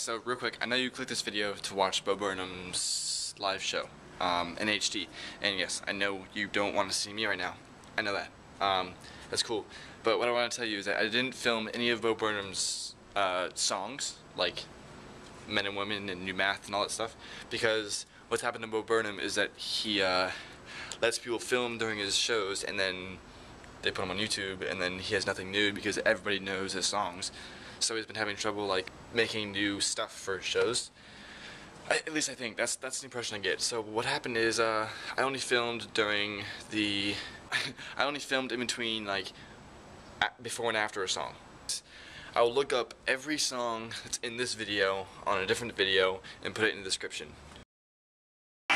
So real quick, I know you clicked this video to watch Bo Burnham's live show in HD, and yes, I know you don't want to see me right now. I know that. That's cool. But what I want to tell you is that I didn't film any of Bo Burnham's songs, like Men and Women and New Math and all that stuff, because what's happened to Bo Burnham is that he lets people film during his shows, and then they put them on YouTube, and then he has nothing new because everybody knows his songs. So he's been having trouble like making new stuff for shows. At least I think that's the impression I get. So what happened is I only filmed during the I only filmed in between, like before and after a song. I'll look up every song that's in this video on a different video and put it in the description. I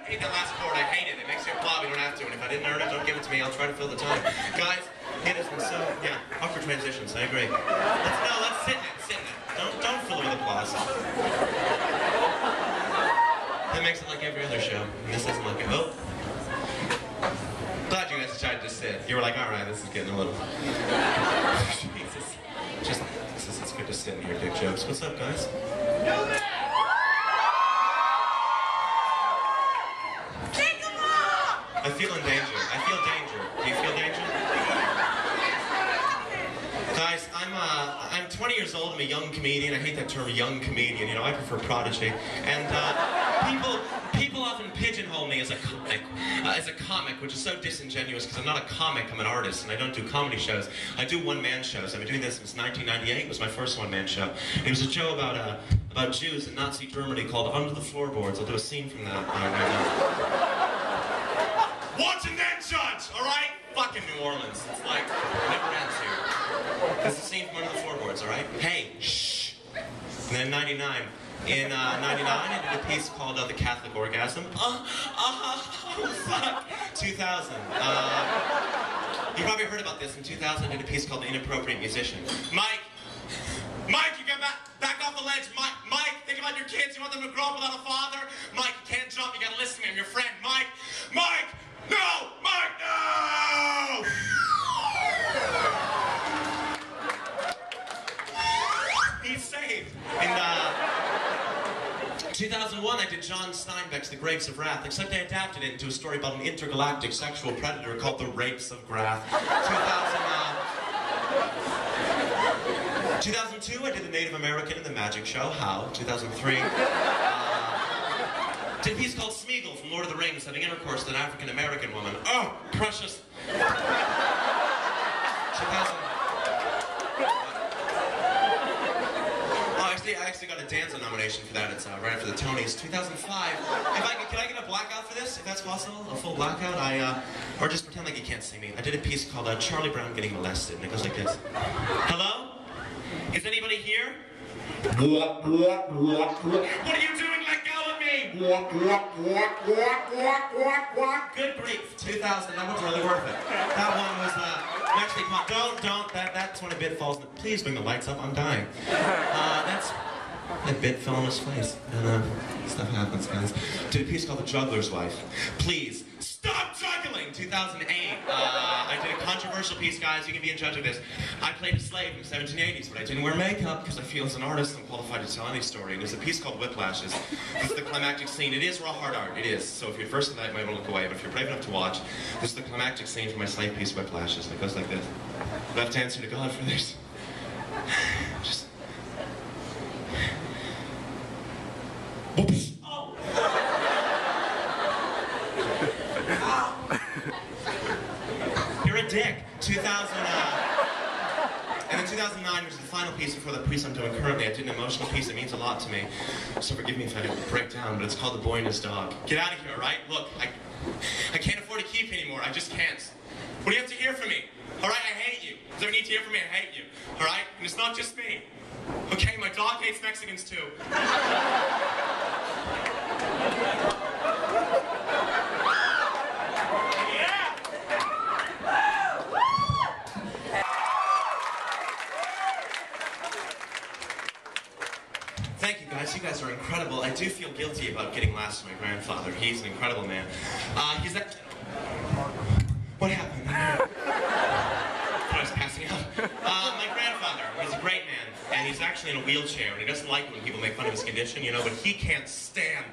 hate that last chord. I hate it. It makes you applaud. We don't have to. And if I didn't earn it, don't give it to me. I'll try to fill the time. Guys, it has been so, yeah, awkward transitions. I agree. Let's sit in it. Sit in it. Don't fill it with applause. That makes it like every other show. And this isn't like it. Oh. Glad you guys decided to sit. You were like, all right, this is getting a little. Jesus. It's good to sit and hear big jokes. What's up, guys? I feel in danger. I feel danger. Do you feel danger? Guys, I'm 20 years old. I'm a young comedian. I hate that term, young comedian. You know, I prefer prodigy. And people often pigeonhole me as a comic, which is so disingenuous because I'm not a comic. I'm an artist, and I don't do comedy shows. I do one-man shows. I've been doing this since 1998. It was my first one-man show. It was a show about Jews in Nazi Germany called Under the Floorboards. I'll do a scene from that right now. Watch and then judge, all right? Fucking New Orleans. It's like, it never ends here. This is a scene from Under the Floorboards, all right? Hey, shh. And then 99. In 99, I did a piece called The Catholic Orgasm. Fuck. 2000. You probably heard about this. In 2000, I did a piece called The Inappropriate Musician. Mike, you get back off the ledge. Mike, think about your kids. You want them to grow up without a father? Mike, you can't jump. You gotta listen to me. I'm your friend. Mike! No! Mike, no! He's saved. In 2001, I did John Steinbeck's The Grapes of Wrath, except I adapted it into a story about an intergalactic sexual predator called The Rapes of Grath. 2002, I did The Native American in the Magic Show. How? 2003. Did a piece called Smeagol from Lord of the Rings, having intercourse with an African-American woman. Oh, precious. 2000. Oh, I actually got a Danza nomination for that. It's right after the Tonys. 2005. Can I get a blackout for this, if that's possible? A full blackout? Or just pretend like you can't see me. I did a piece called Charlie Brown Getting Molested, and it goes like this. Hello? Is anybody here? What are you doing? Let go of me! Good grief, 2000, that one's really worth it. That one was, actually, don't, that's when a bit falls. Please bring the lights up, I'm dying. That bit fell on his face. And, stuff happens, guys. Did a piece called The Juggler's Wife. Please, stop juggling! 2008, I did a controversial piece, guys, you can be in judge of this. I played a slave in the 1780s, but I didn't wear makeup because I feel as an artist I'm qualified to tell any story. And there's a piece called Whiplashes. This is the climactic scene. It is raw hard art, it is. So if you're first tonight, you might want to look away, but if you're brave enough to watch, this is the climactic scene from my slave piece, Whiplashes. And it goes like this. Left answer to God for this. Just... Oops. Oh! You're a dick. 2000, and then 2009 was the final piece before the piece I'm doing currently. I did an emotional piece that means a lot to me. So forgive me if I break down, but it's called The Boy and His Dog. Get out of here, all right? Look, I can't afford to keep you anymore. I just can't. What do you have to hear from me? All right, I hate you. Is there a need to hear from me? I hate you. All right? And it's not just me. Okay, my dog hates Mexicans too. Thank you guys. You guys are incredible. I do feel guilty about getting last to my grandfather. He's an incredible man. What happened? I was passing out. My grandfather was a great man. and he's actually in a wheelchair, and he doesn't like it when people make fun of his condition, you know, but he can't stand.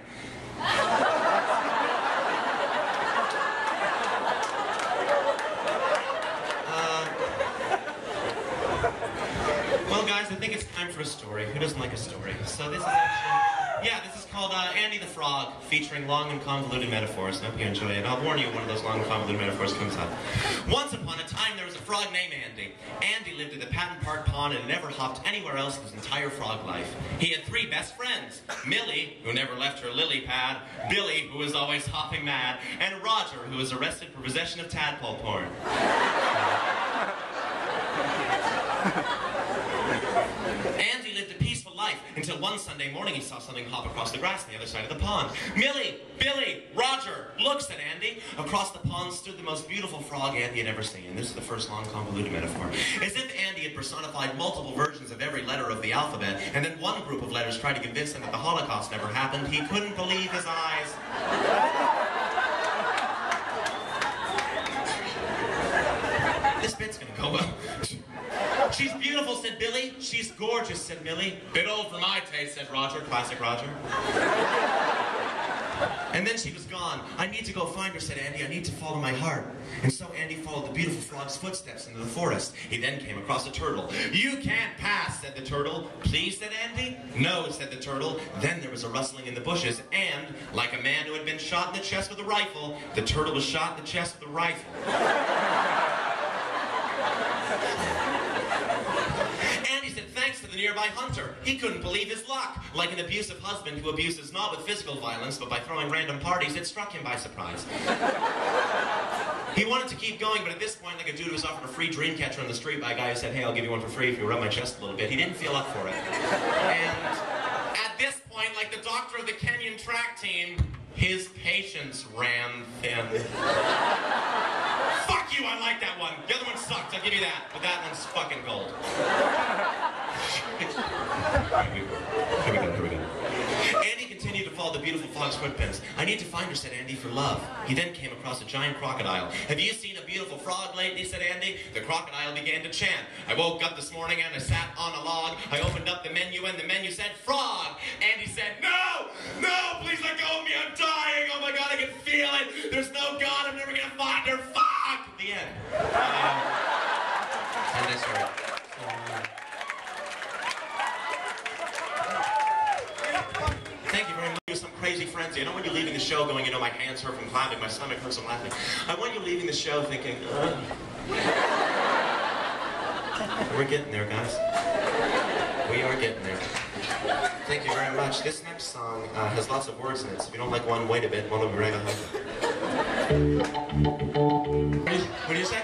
Well, guys, I think it's time for a story. Who doesn't like a story? So this is actually, yeah, this is called Andy the Frog, featuring long and convoluted metaphors. I hope you enjoy it. I'll warn you when one of those long and convoluted metaphors comes up. Once upon a time, there was a frog named Andy. Andy lived at the Patton Park Pond and never hopped anywhere else in his entire frog life. He had 3 best friends: Millie, who never left her lily pad; Billy, who was always hopping mad; and Roger, who was arrested for possession of tadpole porn. Andy lived a peaceful life until one Sunday morning he saw something hop across the grass on the other side of the pond. Millie, Billy, Roger, look, said Andy. Across the pond stood the most beautiful frog Andy had ever seen. This is the first long convoluted metaphor. As if Andy had personified multiple versions of every letter of the alphabet, and then one group of letters tried to convince him that the Holocaust never happened, he couldn't believe his eyes. This bit's gonna go well. She's beautiful, said Billy. She's gorgeous, said Millie. Bit old for my taste, said Roger. Classic Roger. And then she was gone. I need to go find her, said Andy. I need to follow my heart. And so Andy followed the beautiful frog's footsteps into the forest. He then came across a turtle. You can't pass, said the turtle. Please, said Andy. No, said the turtle. Then there was a rustling in the bushes, and, like a man who had been shot in the chest with a rifle, the turtle was shot in the chest with a rifle. To the nearby hunter. He couldn't believe his luck. Like an abusive husband who abuses not with physical violence, but by throwing random parties, it struck him by surprise. He wanted to keep going, but at this point, like a dude who was offered a free dream catcher on the street by a guy who said, hey, I'll give you one for free if you rub my chest a little bit, he didn't feel up for it. And at this point, like the doctor of the Kenyan track team, his patience ran thin. Fuck you, I like that one. The other one sucked, I'll give you that. But that one's fucking gold. Here we go. Andy continued to follow the beautiful frog's footprints. I need to find her, said Andy, for love. He then came across a giant crocodile. Have you seen a beautiful frog lately, said Andy. The crocodile began to chant. I woke up this morning and I sat on a log. I opened up the menu and the menu said frog. Andy said, no, please let go of me, I'm dying. Oh my God, I can feel it. There's no God, I'm never gonna find her. Fuck! The end. And that's right. Thank you very much. Some crazy frenzy. I don't want you leaving the show going, you know, my hands hurt from clapping, my stomach hurts from laughing. I want you leaving the show thinking, we're getting there, guys. We are getting there. Thank you very much. This next song has lots of words in it, so if you don't like one, wait a bit. One will be right behind you. What do you say?